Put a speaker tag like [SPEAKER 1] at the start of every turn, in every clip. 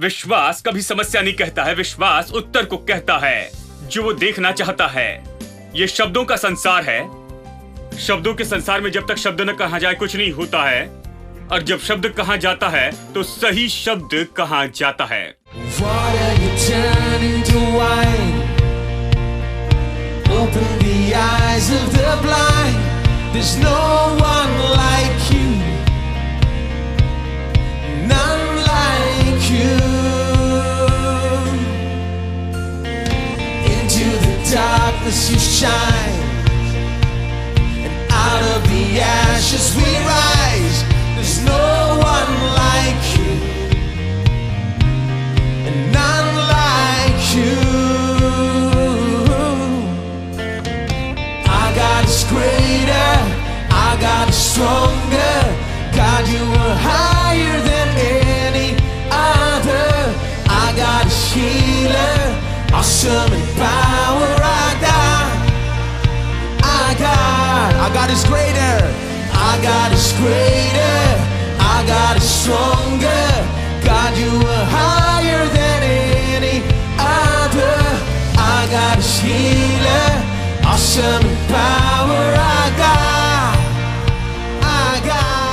[SPEAKER 1] विश्वास कभी समस्या नहीं कहता है, विश्वास उत्तर को कहता है जो वो देखना चाहता है। ये शब्दों का संसार है। शब्दों के संसार में जब तक शब्द न कहा जाए कुछ नहीं होता है, और जब शब्द कहा जाता है तो सही शब्द कहा जाता है।
[SPEAKER 2] Open the eyes of the blind. There's no one like you, none like you. Into the darkness you shine, and out of the ashes we rise. There's no one like you, and none like you. God is greater, our God is stronger. God, you are higher than any other. Our God is healer, awesome in power. Our God is greater. Our God is greater, our God is stronger. God, you are higher than any other. Our God is healer, awesome in power. Our God, our God.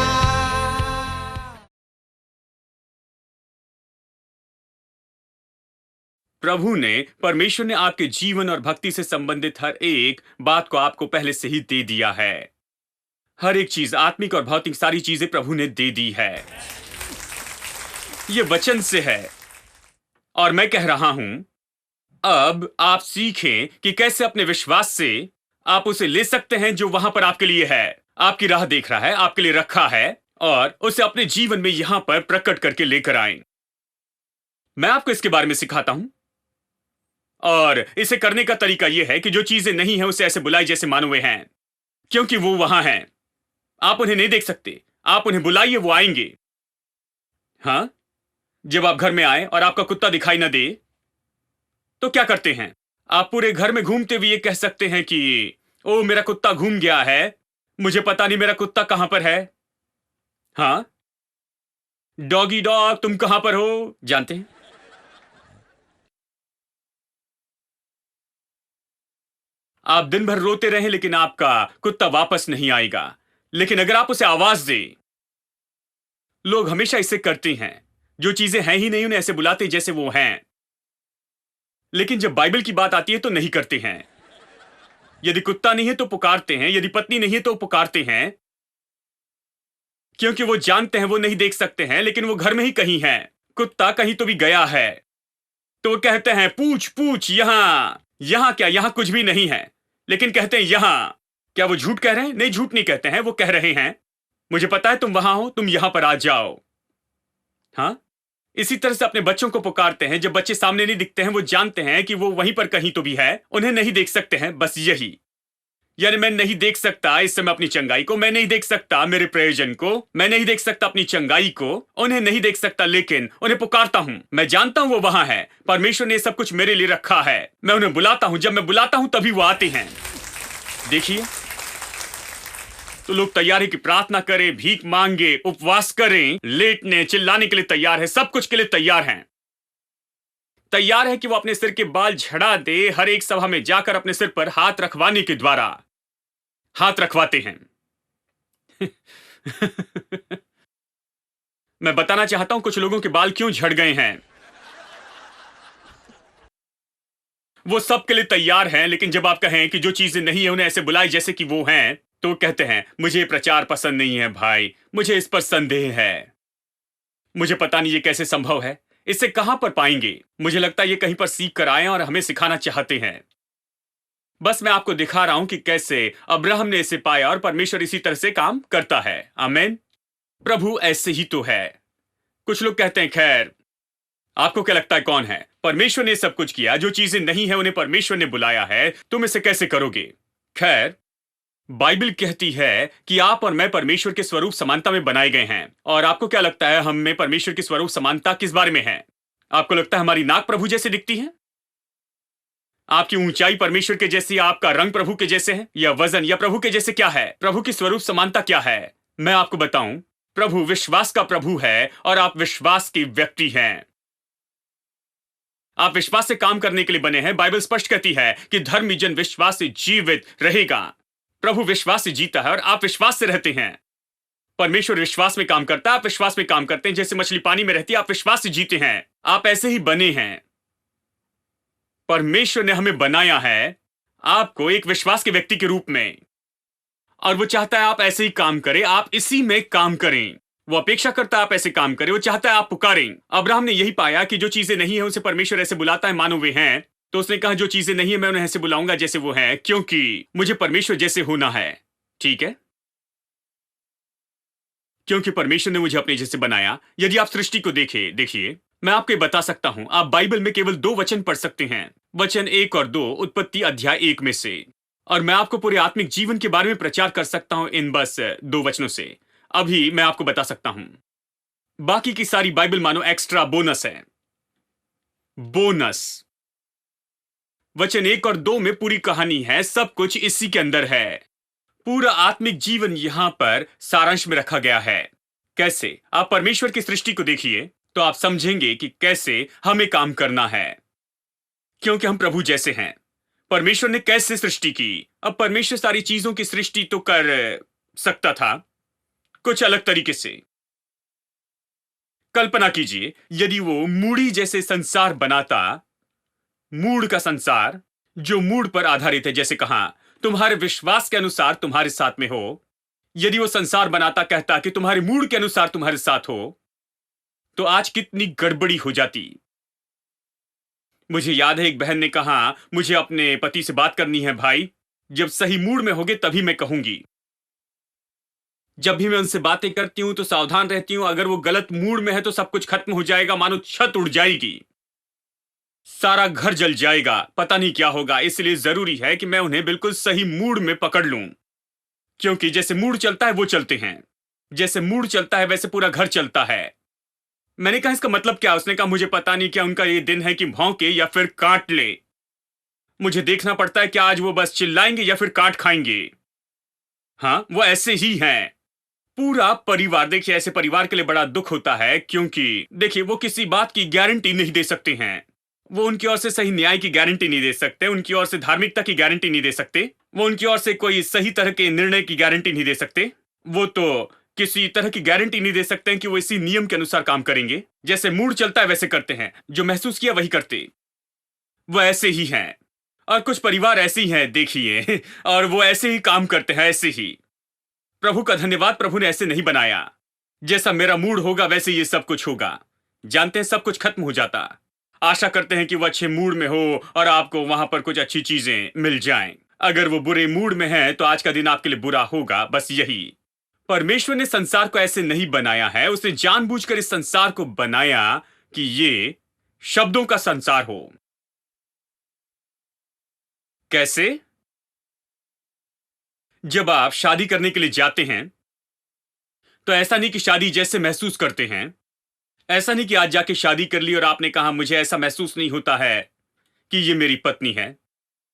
[SPEAKER 1] प्रभु ने, परमेश्वर ने आपके जीवन और भक्ति से संबंधित हर एक बात को आपको पहले से ही दे दिया है। हर एक चीज, आत्मिक और भौतिक सारी चीजें प्रभु ने दे दी है। ये वचन से है और मैं कह रहा हूं, अब आप सीखें कि कैसे अपने विश्वास से आप उसे ले सकते हैं जो वहां पर आपके लिए है, आपकी राह देख रहा है, आपके लिए रखा है, और उसे अपने जीवन में यहां पर प्रकट करके लेकर आए। मैं आपको इसके बारे में सिखाता हूं, और इसे करने का तरीका यह है कि जो चीजें नहीं है उसे ऐसे बुलाए जैसे मानो वे हैं, क्योंकि वो वहां हैं। आप उन्हें नहीं देख सकते, आप उन्हें बुलाइए, वो आएंगे। हाँ, जब आप घर में आए और आपका कुत्ता दिखाई ना दे तो क्या करते हैं? आप पूरे घर में घूमते हुए ये कह सकते हैं कि ओ मेरा कुत्ता घूम गया है, मुझे पता नहीं मेरा कुत्ता कहां पर है। हाँ, डॉगी डॉग तुम कहां पर हो, जानते हैं? आप दिन भर रोते रहें लेकिन आपका कुत्ता वापस नहीं आएगा। लेकिन अगर आप उसे आवाज दें, लोग हमेशा इसे करते हैं, जो चीजें हैं ही नहीं उन्हें ऐसे बुलाते जैसे वो हैं। लेकिन जब बाइबल की बात आती है तो नहीं करते हैं। यदि कुत्ता नहीं है तो पुकारते हैं, यदि पत्नी नहीं है तो पुकारते हैं, क्योंकि वो जानते हैं वो नहीं देख सकते हैं, लेकिन वो घर में ही कहीं है। कुत्ता कहीं तो भी गया है, तो वो कहते हैं पूछ पूछ, यहां क्या, यहां कुछ भी नहीं है, लेकिन कहते हैं यहां। क्या वो झूठ कह रहे हैं? नहीं, झूठ नहीं कहते हैं, वो कह रहे हैं मुझे पता है तुम वहां हो, तुम यहां पर आ जाओ। हाँ, इसी तरह से अपने बच्चों को पुकारते हैं। जब बच्चे सामने नहीं दिखते हैं, वो जानते हैं कि वो वहीं पर कहीं तो भी है, उन्हें नहीं देख सकते हैं, बस यही। यानी मैं नहीं देख सकता इस समय अपनी चंगाई को, मैं नहीं देख सकता मेरे प्रयोजन को, मैं नहीं देख सकता अपनी चंगाई को, उन्हें नहीं देख सकता, लेकिन उन्हें पुकारता हूं। मैं जानता हूं वो वहां है, परमेश्वर ने सब कुछ मेरे लिए रखा है। मैं उन्हें बुलाता हूं, जब मैं बुलाता हूं तभी वो आते हैं। देखिए, तो लोग तैयार है कि प्रार्थना करें, भीख मांगे, उपवास करें, लेटने चिल्लाने के लिए तैयार है, सब कुछ के लिए तैयार हैं। तैयार है कि वो अपने सिर के बाल झड़ा दे, हर एक सभा में जाकर अपने सिर पर हाथ रखवाने के द्वारा हाथ रखवाते हैं। मैं बताना चाहता हूं कुछ लोगों के बाल क्यों झड़ गए हैं। वो सब के लिए तैयार हैं, लेकिन जब आप कहें कि जो चीजें नहीं है उन्हें ऐसे बुलाए जैसे कि वो हैं, तो कहते हैं मुझे प्रचार पसंद नहीं है भाई, मुझे इस पर संदेह है, मुझे पता नहीं ये कैसे संभव है, इसे कहां पर पाएंगे। मुझे लगता है ये कहीं पर सीख कर आए और हमें सिखाना चाहते हैं। बस मैं आपको दिखा रहा हूं कि कैसे अब्राहम ने इसे पाया, और परमेश्वर इसी तरह से काम करता है। आमीन। प्रभु ऐसे ही तो है। कुछ लोग कहते हैं खैर, आपको क्या लगता है कौन है? परमेश्वर ने सब कुछ किया, जो चीजें नहीं है उन्हें परमेश्वर ने बुलाया है, तुम इसे कैसे करोगे? खैर, बाइबल कहती है कि आप और मैं परमेश्वर के स्वरूप समानता में बनाए गए हैं। और आपको क्या लगता है हम में परमेश्वर की स्वरूप समानता किस बारे में है? आपको लगता है हमारी नाक प्रभु जैसे दिखती है? आपकी ऊंचाई परमेश्वर के जैसी, आपका रंग प्रभु के जैसे है, या वजन या प्रभु के जैसे क्या है? प्रभु की स्वरूप समानता क्या है? मैं आपको बताऊं, प्रभु विश्वास का प्रभु है और आप विश्वास के व्यक्ति हैं। आप विश्वास से काम करने के लिए बने हैं। बाइबल स्पष्ट कहती है कि धर्मी जन विश्वास से जीवित रहेगा। प्रभु विश्वास से जीता है और आप विश्वास से रहते हैं। परमेश्वर विश्वास में काम करता है, आप विश्वास में काम करते हैं। जैसे मछली पानी में रहती है, आप विश्वास से जीते हैं। आप ऐसे ही बने हैं। परमेश्वर ने हमें बनाया है आपको एक विश्वास के व्यक्ति के रूप में, और वो चाहता है आप ऐसे ही काम करें, आप इसी में काम करें। वो अपेक्षा करता है आप ऐसे काम करें, वो चाहता है आप पुकारें। अब्राहम ने यही पाया कि जो चीजें नहीं है उसे परमेश्वर ऐसे बुलाता है मानो वे हैं। तो उसने कहा जो चीजें नहीं है मैं उन्हें ऐसे बुलाऊंगा जैसे वो हैं, क्योंकि मुझे परमेश्वर जैसे होना है। ठीक है, क्योंकि परमेश्वर ने मुझे अपने जैसे बनाया। यदि आप सृष्टि को देखिए, मैं आपको बता सकता हूं, आप बाइबल में केवल 2 वचन पढ़ सकते हैं, वचन 1 और 2, उत्पत्ति अध्याय 1 में से। और मैं आपको पूरे आत्मिक जीवन के बारे में प्रचार कर सकता हूं इन बस 2 वचनों से। अभी मैं आपको बता सकता हूं। बाकी की सारी बाइबल मानो एक्स्ट्रा बोनस है। बोनस वचन 1 और 2 में पूरी कहानी है, सब कुछ इसी के अंदर है। पूरा आत्मिक जीवन यहां पर सारांश में रखा गया है। कैसे? आप परमेश्वर की सृष्टि को देखिए तो आप समझेंगे कि कैसे हमें काम करना है, क्योंकि हम प्रभु जैसे हैं। परमेश्वर ने कैसे सृष्टि की? अब परमेश्वर सारी चीजों की सृष्टि तो कर सकता था कुछ अलग तरीके से। कल्पना कीजिए यदि वो मूढ़ी जैसे संसार बनाता, मूढ़ का संसार जो मूढ़ पर आधारित है, जैसे कहा तुम्हारे विश्वास के अनुसार तुम्हारे साथ में हो। यदि वो संसार बनाता, कहता कि तुम्हारे मूड के अनुसार तुम्हारे साथ हो, तो आज कितनी गड़बड़ी हो जाती। मुझे याद है एक बहन ने कहा मुझे अपने पति से बात करनी है भाई, जब सही मूड में होगे तभी मैं कहूंगी। जब भी मैं उनसे बातें करती हूं तो सावधान रहती हूं, अगर वो गलत मूड में है तो सब कुछ खत्म हो जाएगा, मानो छत उड़ जाएगी, सारा घर जल जाएगा, पता नहीं क्या होगा। इसलिए जरूरी है कि मैं उन्हें बिल्कुल सही मूड में पकड़ लूं, क्योंकि जैसे मूड चलता है वो चलते हैं, जैसे मूड चलता है वैसे पूरा घर चलता है। मैंने कहा इसका मतलब क्या? उसने कहा मुझे पता नहीं क्या उनका ये दिन है कि भौंके या फिर काट ले। मुझे देखना पड़ता है कि आज वो बस चिल्लाएंगे या फिर काट खाएंगे। हाँ, वो ऐसे ही हैं। पूरा परिवार, देखिए ऐसे परिवार के लिए बड़ा दुख होता है, क्योंकि देखिए वो किसी बात की गारंटी नहीं दे सकते हैं। वो उनकी ओर से सही न्याय की गारंटी नहीं दे सकते, उनकी ओर से धार्मिकता की गारंटी नहीं दे सकते, वो उनकी ओर से कोई सही तरह के निर्णय की गारंटी नहीं दे सकते। वो तो किसी तरह की गारंटी नहीं दे सकते हैं कि वो इसी नियम के अनुसार काम करेंगे। जैसे मूड चलता है वैसे करते हैं, जो महसूस किया वही करते। वो ऐसे ही हैं। और कुछ परिवार ऐसे ही हैं, देखिए, और वो ऐसे ही काम करते हैं, ऐसे ही। प्रभु का धन्यवाद, प्रभु ने ऐसे नहीं बनाया। जैसा मेरा मूड होगा वैसे ये सब कुछ होगा। जानते हैं सब कुछ खत्म हो जाता। आशा करते हैं कि वो अच्छे मूड में हो और आपको वहां पर कुछ अच्छी चीजें मिल जाएं। अगर वो बुरे मूड में है तो आज का दिन आपके लिए बुरा होगा, बस यही। परमेश्वर ने संसार को ऐसे नहीं बनाया है, उसने जानबूझकर इस संसार को बनाया कि ये शब्दों का संसार हो। कैसे? जब आप शादी करने के लिए जाते हैं तो ऐसा नहीं कि शादी जैसे महसूस करते हैं, ऐसा नहीं कि आज जाके शादी कर ली और आपने कहा मुझे ऐसा महसूस नहीं होता है कि ये मेरी पत्नी है,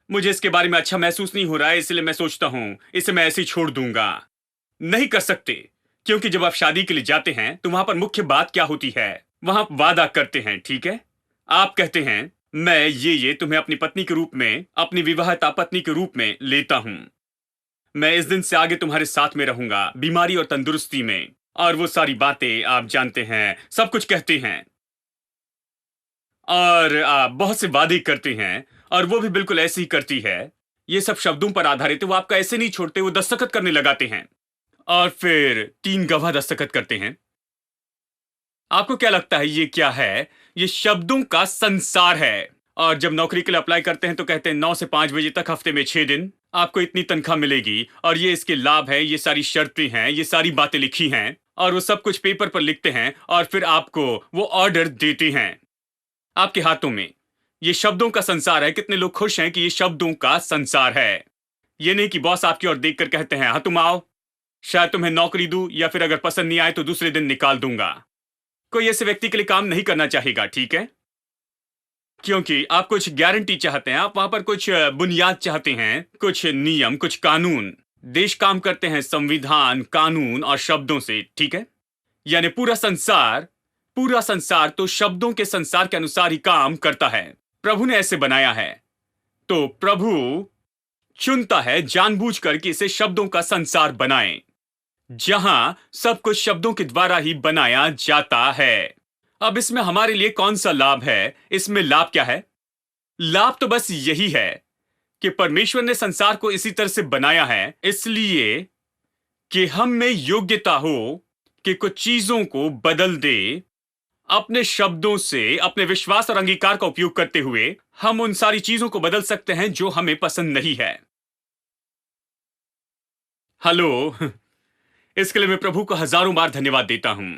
[SPEAKER 1] मुझे इसके बारे में अच्छा महसूस नहीं हो रहा है, इसलिए मैं सोचता हूं इसे मैं ऐसे ही छोड़ दूंगा। नहीं कर सकते, क्योंकि जब आप शादी के लिए जाते हैं तो वहां पर मुख्य बात क्या होती है? वहां वादा करते हैं, ठीक है? आप कहते हैं मैं ये तुम्हें अपनी पत्नी के रूप में, अपनी विवाहिता पत्नी के रूप में लेता हूं। मैं इस दिन से आगे तुम्हारे साथ में रहूंगा, बीमारी और तंदुरुस्ती में, और वो सारी बातें आप जानते हैं, सब कुछ कहते हैं। और आप बहुत से वादे करते हैं, और वो भी बिल्कुल ऐसे ही करती है। ये सब शब्दों पर आधारित है, वो आपका ऐसे नहीं छोड़ते, वो दस्तखत करने लगाते हैं, और फिर 3 गवाह दस्तखत करते हैं। आपको क्या लगता है ये क्या है? ये शब्दों का संसार है। और जब नौकरी के लिए अप्लाई करते हैं तो कहते हैं 9 से 5 बजे तक हफ्ते में 6 दिन आपको इतनी तनख्वाह मिलेगी, और ये इसके लाभ है, ये सारी शर्तें हैं, ये सारी बातें लिखी हैं, और वो सब कुछ पेपर पर लिखते हैं, और फिर आपको वो ऑर्डर देते हैं आपके हाथों में। ये शब्दों का संसार है। कितने लोग खुश हैं कि ये शब्दों का संसार है? ये नहीं कि बॉस आपकी ओर देखकर कहते हैं हाँ तुम आओ, शायद तुम्हें नौकरी दूं, या फिर अगर पसंद नहीं आए तो दूसरे दिन निकाल दूंगा। कोई ऐसे व्यक्ति के लिए काम नहीं करना चाहेगा, ठीक है? क्योंकि आप कुछ गारंटी चाहते हैं, आप वहां पर कुछ बुनियाद चाहते हैं, कुछ नियम, कुछ कानून। देश काम करते हैं संविधान, कानून और शब्दों से, ठीक है? यानी पूरा संसार पूरा संसार तो शब्दों के संसार के अनुसार ही काम करता है। प्रभु ने ऐसे बनाया है, तो प्रभु चुनता है जानबूझकर कि इसे शब्दों का संसार बनाएं, जहां सब कुछ शब्दों के द्वारा ही बनाया जाता है। अब इसमें हमारे लिए कौन सा लाभ है? इसमें लाभ क्या है? लाभ तो बस यही है कि परमेश्वर ने संसार को इसी तरह से बनाया है इसलिए कि हम में योग्यता हो कि कुछ चीजों को बदल दे। अपने शब्दों से, अपने विश्वास और अंगीकार का उपयोग करते हुए हम उन सारी चीजों को बदल सकते हैं जो हमें पसंद नहीं है। हेलो, इसके लिए मैं प्रभु को हजारों बार धन्यवाद देता हूं।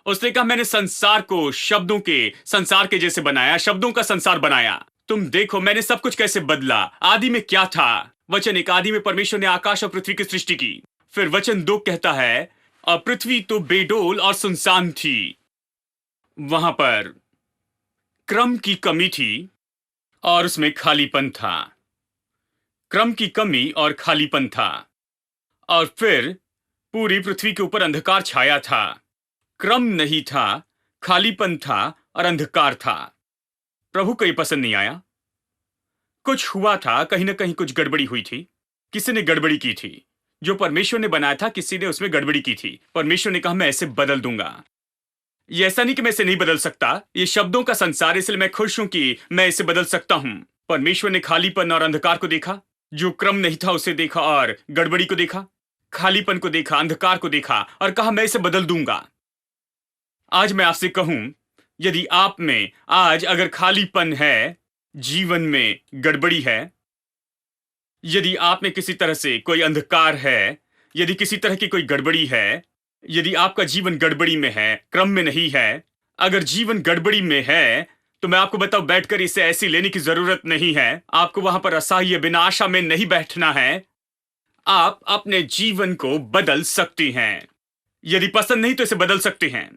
[SPEAKER 1] उसने कहा मैंने संसार को शब्दों के संसार के जैसे बनाया, शब्दों का संसार बनाया। तुम देखो मैंने सब कुछ कैसे बदला। आदि में क्या था? वचन एक। आदि में परमेश्वर ने आकाश और पृथ्वी की सृष्टि की। फिर वचन 2 कहता है और पृथ्वी तो बेडोल और सुनसान थी। वहां पर क्रम की कमी थी और उसमें खालीपन था। क्रम की कमी और खालीपन था। और फिर पूरी पृथ्वी के ऊपर अंधकार छाया था। क्रम नहीं था, खालीपन था और अंधकार था। प्रभु को ये पसंद नहीं आया। कुछ हुआ था, कहीं ना कहीं कुछ गड़बड़ी हुई थी। किसी ने गड़बड़ी की थी। जो परमेश्वर ने बनाया था किसी ने उसमें गड़बड़ी की थी। परमेश्वर ने कहा मैं ऐसे बदल दूंगा। ये ऐसा नहीं कि मैं इसे नहीं बदल सकता, ये शब्दों का संसार, इसलिए मैं खुश हूं कि मैं इसे बदल सकता हूं। परमेश्वर ने खालीपन और अंधकार को देखा, जो क्रम नहीं था उसे देखा और गड़बड़ी को देखा, खालीपन को देखा, अंधकार को देखा और कहा मैं इसे बदल दूंगा। आज मैं आपसे कहूं, यदि आप में आज अगर खालीपन है, जीवन में गड़बड़ी है, यदि आप में किसी तरह से कोई अंधकार है, यदि किसी तरह की कोई गड़बड़ी है, यदि आपका जीवन गड़बड़ी में है, क्रम में नहीं है, अगर जीवन गड़बड़ी में है तो मैं आपको बताऊं, बैठकर इसे ऐसी लेने की जरूरत नहीं है। आपको वहां पर असह्य बिना आशा में नहीं बैठना है। आप अपने जीवन को बदल सकते हैं। यदि पसंद नहीं तो इसे बदल सकते हैं।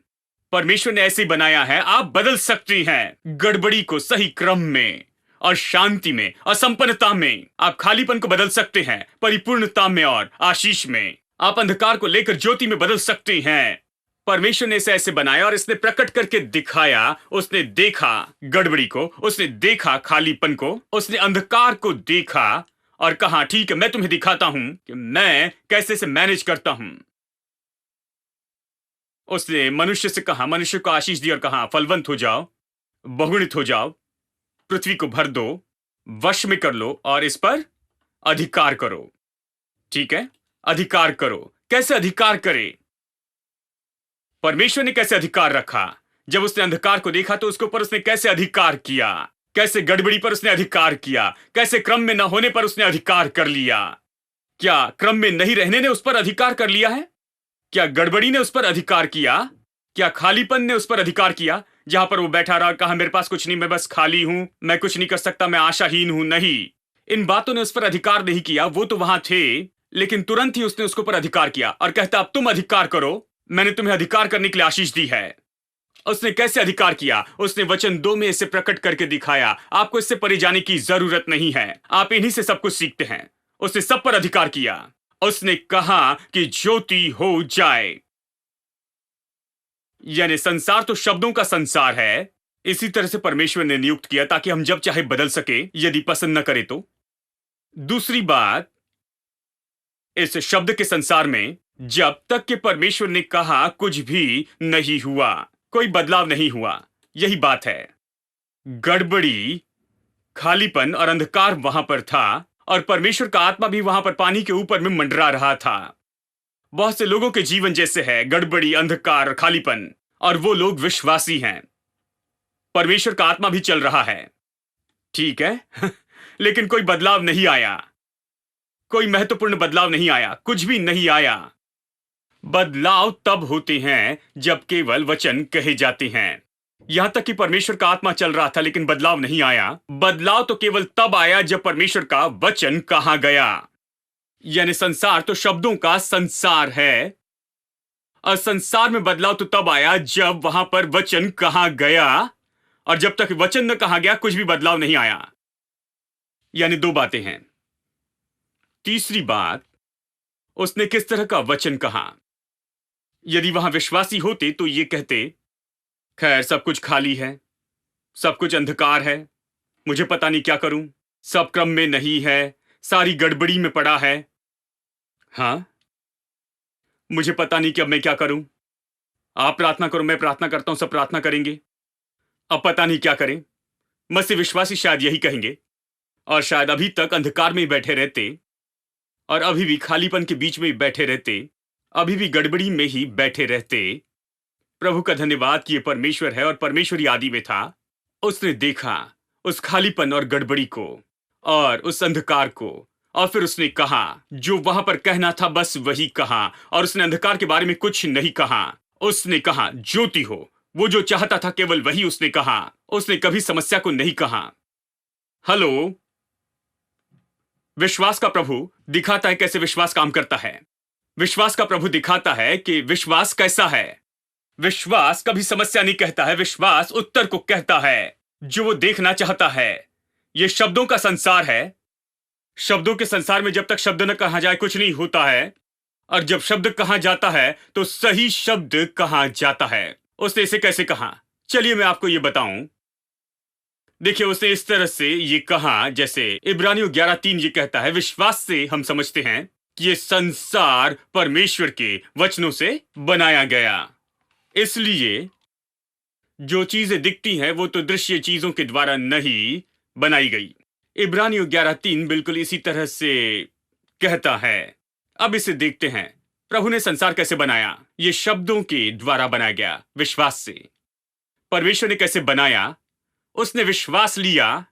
[SPEAKER 1] परमेश्वर ने ऐसे ही बनाया है, आप बदल सकते हैं। गड़बड़ी को सही क्रम में और शांति में और संपन्नता में। आप खालीपन को बदल सकते हैं परिपूर्णता में और आशीष में। आप अंधकार को लेकर ज्योति में बदल सकते हैं। परमेश्वर ने इसे ऐसे बनाया और इसने प्रकट करके दिखाया। उसने देखा गड़बड़ी को, उसने देखा खालीपन को, उसने अंधकार को देखा और कहा ठीक है मैं तुम्हें दिखाता हूं कि मैं कैसे इसे मैनेज करता हूं। उसने मनुष्य से कहा, मनुष्य को आशीष दी और कहा फलवंत हो जाओ, बहुगुणित हो जाओ, पृथ्वी को भर दो, वश में कर लो और इस पर अधिकार करो। ठीक है, अधिकार करो। कैसे अधिकार करे? परमेश्वर ने कैसे अधिकार रखा? जब उसने अंधकार को देखा तो उसके ऊपर उसने कैसे अधिकार किया? कैसे गड़बड़ी पर उसने अधिकार किया? कैसे क्रम में न होने पर उसने अधिकार कर लिया? क्या क्रम में नहीं रहने ने उस पर अधिकार कर लिया है? क्या गड़बड़ी ने उस पर अधिकार किया? क्या खालीपन ने उस पर अधिकार किया? जहां पर वो बैठा रहा और कहा मेरे पास कुछ नहीं, मैं बस खाली हूं, मैं कुछ नहीं कर सकता, मैं आशाहीन हूं। नहीं, इन बातों ने उस पर अधिकार नहीं किया। वो तो वहां थे, लेकिन तुरंत ही उसने उसके ऊपर अधिकार किया और कहता अब तुम अधिकार करो, मैंने तुम्हें अधिकार करने के लिए आशीष दी है। उसने कैसे अधिकार किया? उसने वचन 2 में इसे प्रकट करके दिखाया। आपको इससे परे जाने की जरूरत नहीं है, आप इन्हीं से सब कुछ सीखते हैं। उसने सब पर अधिकार किया। उसने कहा कि ज्योति हो जाए। यानी संसार तो शब्दों का संसार है। इसी तरह से परमेश्वर ने नियुक्त किया ताकि हम जब चाहे बदल सके, यदि पसंद न करे तो। दूसरी बात, इस शब्द के संसार में जब तक कि परमेश्वर ने कहा कुछ भी नहीं हुआ, कोई बदलाव नहीं हुआ। यही बात है। गड़बड़ी, खालीपन और अंधकार वहां पर था और परमेश्वर का आत्मा भी वहां पर पानी के ऊपर में मंडरा रहा था। बहुत से लोगों के जीवन जैसे है, गड़बड़ी, अंधकार, खालीपन, और वो लोग विश्वासी हैं। परमेश्वर का आत्मा भी चल रहा है, ठीक है लेकिन कोई बदलाव नहीं आया, कोई महत्वपूर्ण बदलाव नहीं आया, कुछ भी नहीं आया। बदलाव तब होते हैं जब केवल वचन कहे जाते हैं। यहां तक कि परमेश्वर का आत्मा चल रहा था लेकिन बदलाव नहीं आया। बदलाव तो केवल तब आया जब परमेश्वर का वचन कहा गया। यानी संसार तो शब्दों का संसार है और संसार में बदलाव तो तब आया जब वहां पर वचन कहा गया, और जब तक वचन न कहा गया कुछ भी बदलाव नहीं आया। यानी 2 बातें हैं। तीसरी बात, उसने किस तरह का वचन कहा। यदि वहां विश्वासी होते तो ये कहते खैर, सब कुछ खाली है, सब कुछ अंधकार है। मुझे पता नहीं क्या करूं। सब क्रम में नहीं है, सारी गड़बड़ी में पड़ा है। हाँ, मुझे पता नहीं कि अब मैं क्या करूं। आप प्रार्थना करो, मैं प्रार्थना करता हूं, सब प्रार्थना करेंगे। अब पता नहीं क्या करें। मसीह विश्वासी शायद यही कहेंगे, और शायद अभी तक अंधकार में ही बैठे रहते, और अभी भी खालीपन के बीच में ही बैठे रहते, अभी भी गड़बड़ी में ही बैठे रहते। प्रभु का धन्यवाद कि ये परमेश्वर है और परमेश्वर ही आदि में था। उसने देखा उस खालीपन और गड़बड़ी को और उस अंधकार को, और फिर उसने कहा जो वहां पर कहना था बस वही कहा, और उसने अंधकार के बारे में कुछ नहीं कहा। उसने कहा ज्योति हो। वो जो चाहता था केवल वही उसने कहा। उसने कभी समस्या को नहीं कहा। हेलो, विश्वास का प्रभु दिखाता है कैसे विश्वास काम करता है। विश्वास का प्रभु दिखाता है कि विश्वास कैसा है। विश्वास कभी समस्या नहीं कहता है, विश्वास उत्तर को कहता है जो वो देखना चाहता है। यह शब्दों का संसार है। शब्दों के संसार में जब तक शब्द न कहा जाए कुछ नहीं होता है, और जब शब्द कहा जाता है तो सही शब्द कहा जाता है। उसने इसे कैसे कहा? चलिए मैं आपको यह बताऊं। देखिए, उसने इस तरह से ये कहा जैसे इब्रानियों 11:3 ये कहता है, विश्वास से हम समझते हैं कि ये संसार परमेश्वर के वचनों से बनाया गया। इसलिए जो चीजें दिखती हैं वो तो दृश्य चीजों के द्वारा नहीं बनाई गई। इब्रानियों 11:3 बिल्कुल इसी तरह से कहता है। अब इसे देखते हैं, प्रभु ने संसार कैसे बनाया। ये शब्दों के द्वारा बनाया गया, विश्वास से। परमेश्वर ने कैसे बनाया? उसने विश्वास लिया।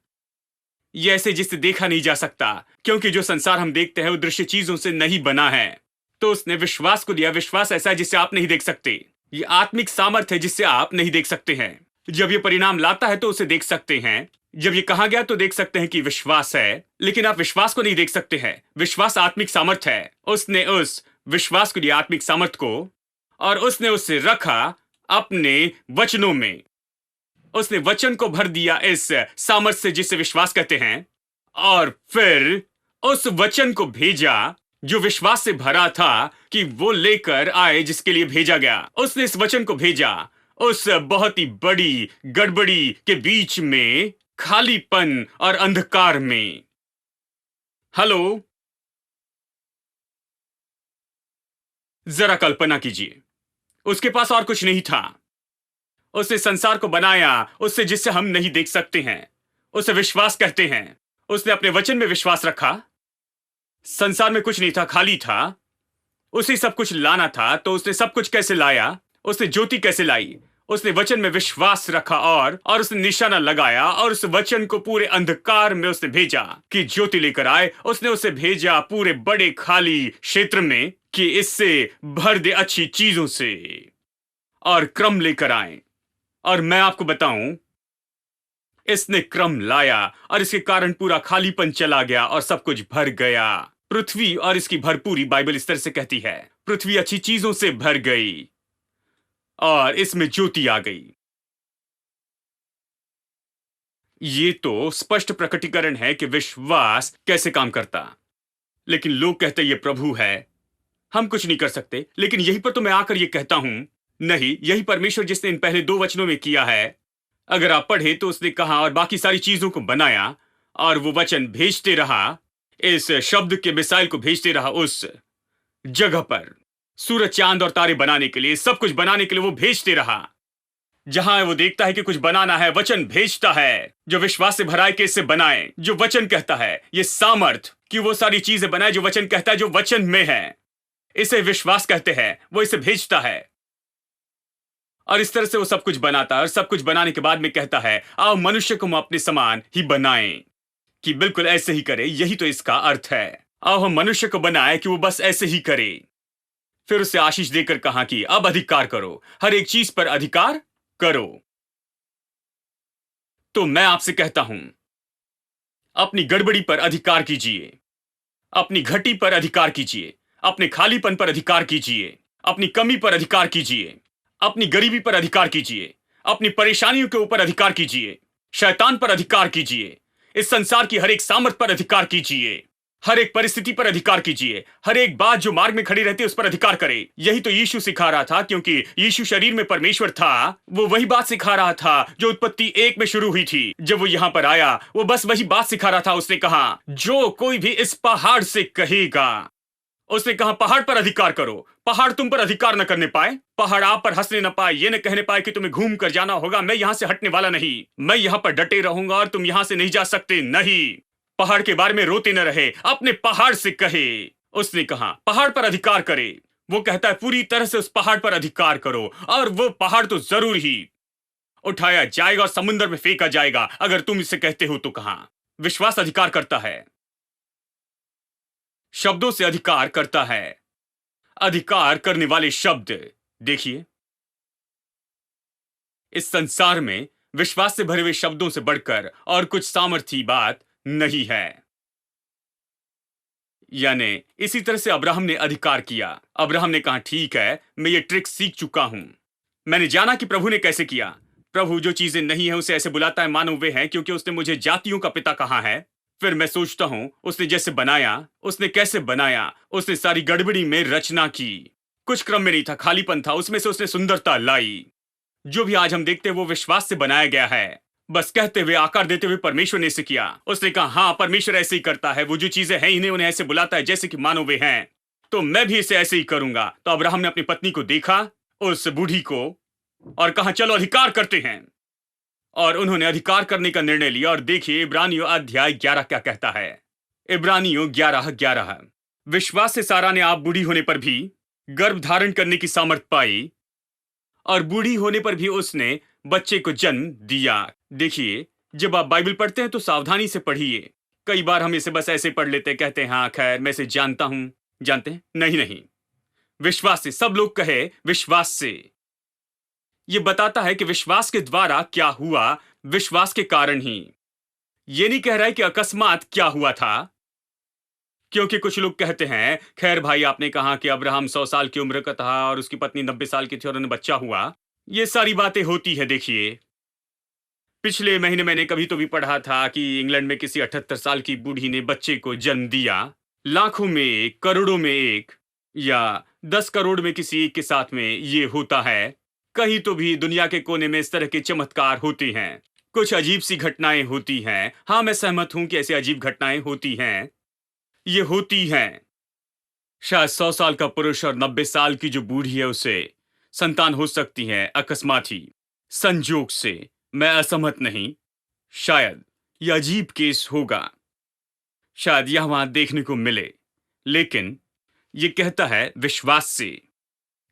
[SPEAKER 1] ये ऐसे जिससे देखा नहीं जा सकता, क्योंकि जो संसार हम देखते हैं वो दृश्य चीजों से नहीं बना है। तो उसने विश्वास को लिया। विश्वास ऐसा है जिससे आप नहीं देख सकते। ये आत्मिक सामर्थ्य है जिससे आप नहीं देख सकते हैं। जब ये परिणाम लाता है तो उसे देख सकते हैं। जब ये कहा गया तो देख सकते हैं कि विश्वास है, लेकिन आप विश्वास को नहीं देख सकते हैं। विश्वास आत्मिक सामर्थ्य है। उसने उस विश्वास को लिया, आत्मिक सामर्थ्य को, और उसने उसे रखा अपने वचनों में। उसने वचन को भर दिया इस सामर्थ्य से जिसे विश्वास कहते हैं, और फिर उस वचन को भेजा जो विश्वास से भरा था कि वो लेकर आए जिसके लिए भेजा गया। उसने इस वचन को भेजा उस बहुत ही बड़ी गड़बड़ी के बीच में, खालीपन और अंधकार में। हेलो, जरा कल्पना कीजिए, उसके पास और कुछ नहीं था। उसने संसार को बनाया उससे जिससे हम नहीं देख सकते हैं। उसे विश्वास कहते हैं। उसने अपने वचन में विश्वास रखा। संसार में कुछ नहीं था, खाली था। उसे सब कुछ लाना था, तो उसने सब कुछ कैसे लाया? उसने ज्योति कैसे लाई? उसने वचन में विश्वास रखा और उसने निशाना लगाया, और उस वचन को पूरे अंधकार में उसने भेजा कि ज्योति लेकर आए। उसने उसे भेजा पूरे बड़े खाली क्षेत्र में कि इससे भर दे अच्छी चीजों से, और क्रम लेकर आए। और मैं आपको बताऊं, इसने क्रम लाया और इसके कारण पूरा खालीपन चला गया और सब कुछ भर गया। पृथ्वी और इसकी भरपूरी, बाइबल इस तरह से कहती है, पृथ्वी अच्छी चीजों से भर गई और इसमें ज्योति आ गई। ये तो स्पष्ट प्रकटीकरण है कि विश्वास कैसे काम करता। लेकिन लोग कहते ये प्रभु है, हम कुछ नहीं कर सकते। लेकिन यहीं पर तो मैं आकर ये कहता हूं, नहीं, यही परमेश्वर जिसने इन पहले 2 वचनों में किया है। अगर आप पढ़े तो उसने कहा और बाकी सारी चीजों को बनाया, और वो वचन भेजते रहा, इस शब्द के मिसाइल को भेजते रहा उस जगह पर। सूरज, चांद और तारे बनाने के लिए, सब कुछ बनाने के लिए वो भेजते रहा। जहां वो देखता है कि कुछ बनाना है, वचन भेजता है जो विश्वास से भराए के इससे बनाए। जो वचन कहता है, ये सामर्थ कि वो सारी चीजें बनाए जो वचन कहता है, जो वचन में है। इसे विश्वास कहते हैं। वो इसे भेजता है और इस तरह से वो सब कुछ बनाता है, और सब कुछ बनाने के बाद में कहता है, आओ मनुष्य को हम अपने समान ही बनाएं, कि बिल्कुल ऐसे ही करे। यही तो इसका अर्थ है, आओ हम मनुष्य को बनाए कि वो बस ऐसे ही करे। फिर उसे आशीष देकर कहा कि अब अधिकार करो, हर एक चीज पर अधिकार करो। तो मैं आपसे कहता हूं, अपनी गड़बड़ी पर अधिकार कीजिए, अपनी घटी पर अधिकार कीजिए, अपने खालीपन पर अधिकार कीजिए, अपनी कमी पर अधिकार कीजिए, अपनी गरीबी पर अधिकार कीजिए, अपनी परेशानियों के ऊपर अधिकार कीजिए, शैतान पर अधिकार कीजिए, इस संसार की हर एक सामर्थ पर अधिकार कीजिए। हर एक परिस्थिति पर अधिकार कीजिए। हर एक बात जो मार्ग में खड़ी रहती है उस पर अधिकार करे। यही तो यीशु सिखा रहा था, क्योंकि यीशु शरीर में परमेश्वर था। वो वही बात सिखा रहा था जो उत्पत्ति 1 में शुरू हुई थी। जब वो यहाँ पर आया, वो बस वही बात सिखा रहा था। उसने कहा, जो कोई भी इस पहाड़ से कहेगा, उसने कहा पहाड़ पर अधिकार करो। पहाड़ तुम पर अधिकार न करने पाए, पहाड़ आप पर हंसने न पाए, ये न कहने पाए कि तुम्हें घूम कर जाना होगा। मैं यहां से हटने वाला नहीं, मैं यहां पर डटे रहूंगा और तुम यहां से नहीं जा सकते। नहीं, पहाड़ के बारे में रोते न रहे, अपने पहाड़ से कहे। उसने कहा पहाड़ पर अधिकार करे। वो कहता है पूरी तरह से उस पहाड़ पर अधिकार करो, और वो पहाड़ तो जरूर ही उठाया जाएगा और समुद्र में फेंका जाएगा, अगर तुम इसे कहते हो तो। कहां विश्वास अधिकार करता है, शब्दों से अधिकार करता है। अधिकार करने वाले शब्द, देखिए, इस संसार में विश्वास से भरे हुए शब्दों से बढ़कर और कुछ सामर्थी बात नहीं है। यानी इसी तरह से अब्राहम ने अधिकार किया। अब्राहम ने कहा ठीक है, मैं ये ट्रिक सीख चुका हूं। मैंने जाना कि प्रभु ने कैसे किया। प्रभु जो चीजें नहीं है उसे ऐसे बुलाता है मानो वे हैं, क्योंकि उसने मुझे जातियों का पिता कहा है। फिर मैं सोचता हूं उसने जैसे बनाया, उसने कैसे बनाया। उसने सारी गड़बड़ी में रचना की, कुछ क्रम में नहीं था, खालीपन था, उसमें से उसने सुंदरता लाई। जो भी आज हम देखते हैं वो विश्वास से बनाया गया है। बस कहते हुए, आकार देते हुए परमेश्वर ने इसे किया। उसने कहा हाँ, परमेश्वर ऐसे ही करता है। वो जो चीजें हैं इन्हें उन्हें ऐसे बुलाता है जैसे कि मानो वे हैं, तो मैं भी इसे ऐसे ही करूंगा। तो अब्राहम ने अपनी पत्नी को देखा, उस बूढ़ी को, और कहा चलो अधिकार करते हैं। और उन्होंने अधिकार करने का निर्णय लिया। और देखिए इब्रानियों अध्याय 11 क्या कहता है। इब्रानियों 11:11, विश्वास से सारा ने आप बूढ़ी होने पर भी गर्भ धारण करने की सामर्थ पाई, और बूढ़ी होने पर भी उसने बच्चे को जन्म दिया। देखिए, जब आप बाइबल पढ़ते हैं तो सावधानी से पढ़िए। कई बार हम इसे बस ऐसे पढ़ लेते, कहते हैं हाँ खैर मैं इसे जानता हूं। जानते हैं? नहीं, विश्वास से। सब लोग कहे विश्वास से। यह बताता है कि विश्वास के द्वारा क्या हुआ, विश्वास के कारण ही। यह नहीं कह रहा है कि अकस्मात क्या हुआ था। क्योंकि कुछ लोग कहते हैं खैर भाई, आपने कहा कि अब्राहम 100 साल की उम्र का था और उसकी पत्नी 90 साल की थी और उन्हें बच्चा हुआ। ये सारी बातें होती है। देखिए, पिछले महीने मैंने कभी तो भी पढ़ा था कि इंग्लैंड में किसी 78 साल की बूढ़ी ने बच्चे को जन्म दिया। लाखों में एक, करोड़ों में एक, या 10 करोड़ में किसी एक के साथ में ये होता है। कहीं तो भी दुनिया के कोने में इस तरह के चमत्कार होते हैं। कुछ अजीब सी घटनाएं होती हैं। हाँ, मैं सहमत हूं कि ऐसी अजीब घटनाएं होती हैं। ये होती हैं। शायद 100 साल का पुरुष और 90 साल की जो बूढ़ी है उसे संतान हो सकती है अकस्मात ही, संजोग से। मैं असहमत नहीं। शायद यह अजीब केस होगा, शायद यह वहां देखने को मिले। लेकिन यह कहता है विश्वास से।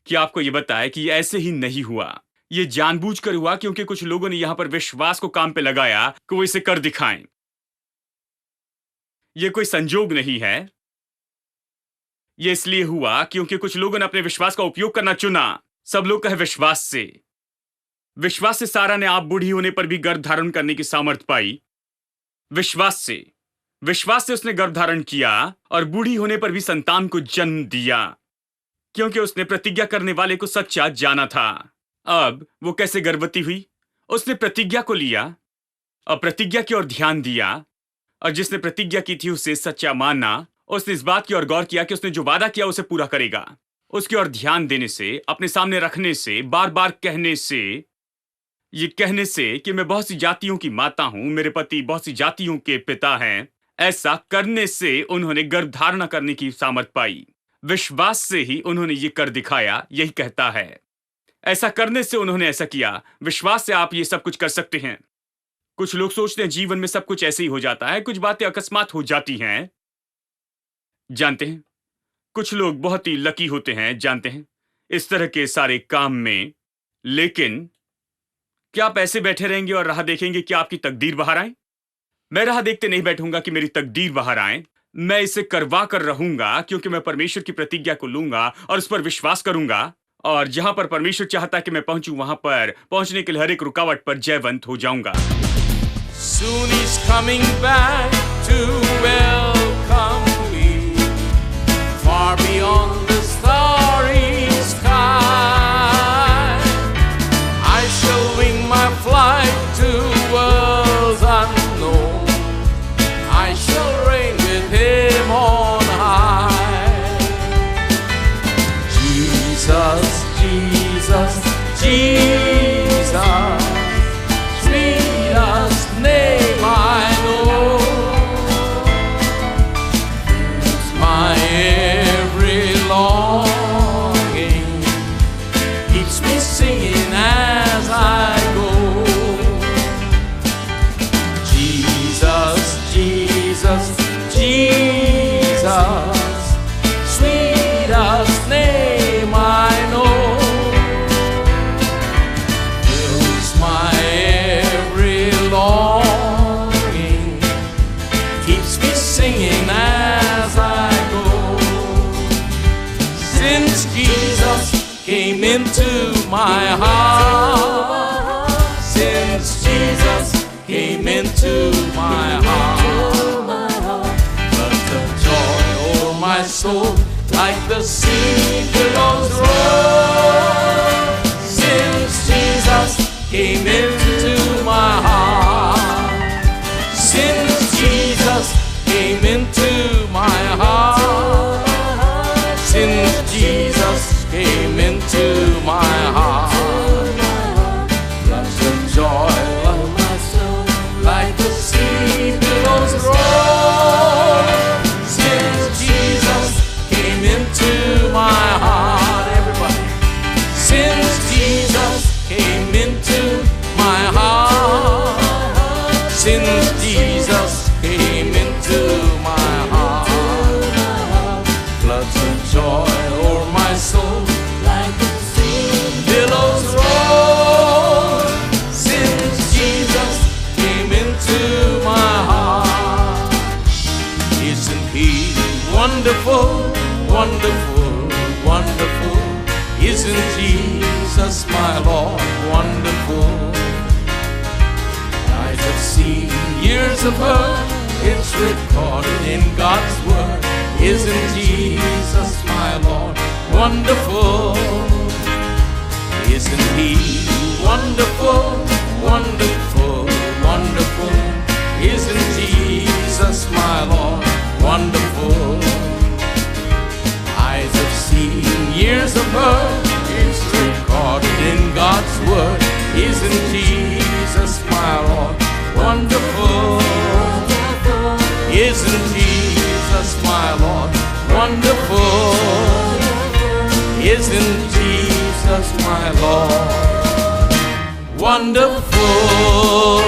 [SPEAKER 1] कि आपको यह बताए कि यह ऐसे ही नहीं हुआ, यह जानबूझकर हुआ, क्योंकि कुछ लोगों ने यहां पर विश्वास को काम पे लगाया कि वो इसे कर दिखाएं। यह कोई संजोग नहीं है। यह इसलिए हुआ क्योंकि कुछ लोगों ने अपने विश्वास का उपयोग करना चुना। सब लोग कहे विश्वास से। विश्वास से सारा ने आप बूढ़ी होने पर भी गर्भ धारण करने की सामर्थ पाई। विश्वास से उसने गर्भ धारण किया और बूढ़ी होने पर भी संतान को जन्म दिया, क्योंकि उसने प्रतिज्ञा करने वाले को सच्चा जाना था। अब वो कैसे गर्भवती हुई? उसने प्रतिज्ञा को लिया और प्रतिज्ञा की ओर ध्यान दिया, और जिसने प्रतिज्ञा की थी उसे सच्चा मानना। उसने इस बात की ओर गौर किया कि उसने जो वादा किया उसे पूरा करेगा। उसकी ओर ध्यान देने से, अपने सामने रखने से, बार बार कहने से, ये कहने से कि मैं बहुत सी जातियों की माता हूं, मेरे पति बहुत सी जातियों के पिता हैं, ऐसा करने से उन्होंने गर्भ धारणा करने की सामर्थ पाई। विश्वास से ही उन्होंने ये कर दिखाया, यही कहता है। ऐसा करने से उन्होंने ऐसा किया। विश्वास से आप ये सब कुछ कर सकते हैं। कुछ लोग सोचते हैं जीवन में सब कुछ ऐसे ही हो जाता है, कुछ बातें अकस्मात हो जाती हैं। जानते हैं, कुछ लोग बहुत ही लकी होते हैं, जानते हैं, इस तरह के सारे काम में। लेकिन क्या आप ऐसे बैठे रहेंगे और राह देखेंगे कि आपकी तकदीर बाहर आए? मैं राह देखते नहीं बैठूंगा कि मेरी तकदीर बाहर आए। मैं इसे करवा कर रहूंगा, क्योंकि मैं परमेश्वर की प्रतिज्ञा को लूंगा और उस पर विश्वास करूंगा। और जहां पर परमेश्वर चाहता है कि मैं पहुंचूं, वहां पर पहुंचने के लिए हर एक रुकावट पर जयवंत हो जाऊंगा।
[SPEAKER 2] Soon he's coming back to welcome me, far beyond the starry sky. I shall wing my flight to worlds unknown. I shall reign with him on Jesus, Jesus, sweetest name I know. It's my every longing, keeps me singing as I go. Jesus, Jesus, Jesus, sweetest name I know. Fills my every longing, keeps me singing as I go. Since Jesus came into my heart, since Jesus came into my heart, but the joy o'er my soul like the sea billows roll. Since Jesus came into my heart, since Jesus came into my heart, since Jesus came into my heart, love's the joy of my soul like the sea billows roll. Since Jesus came into my heart, everybody. Since Jesus came into my heart, since Jesus came into my heart, floods of joy o'er my soul like the sea billows roll. Since Jesus came into my heart, isn't He wonderful, wonderful, wonderful? Isn't Jesus my Lord wonderful? Eyes have seen, ears have heard, it's recorded in God's word. Isn't Jesus my Lord wonderful? Isn't He wonderful, wonderful, wonderful? Isn't Jesus my Lord wonderful? Eyes have seen, ears have heard, it's recorded in God's word. Isn't Jesus my Lord wonderful? Isn't Jesus my Lord wonderful? Isn't Jesus my Lord wonderful?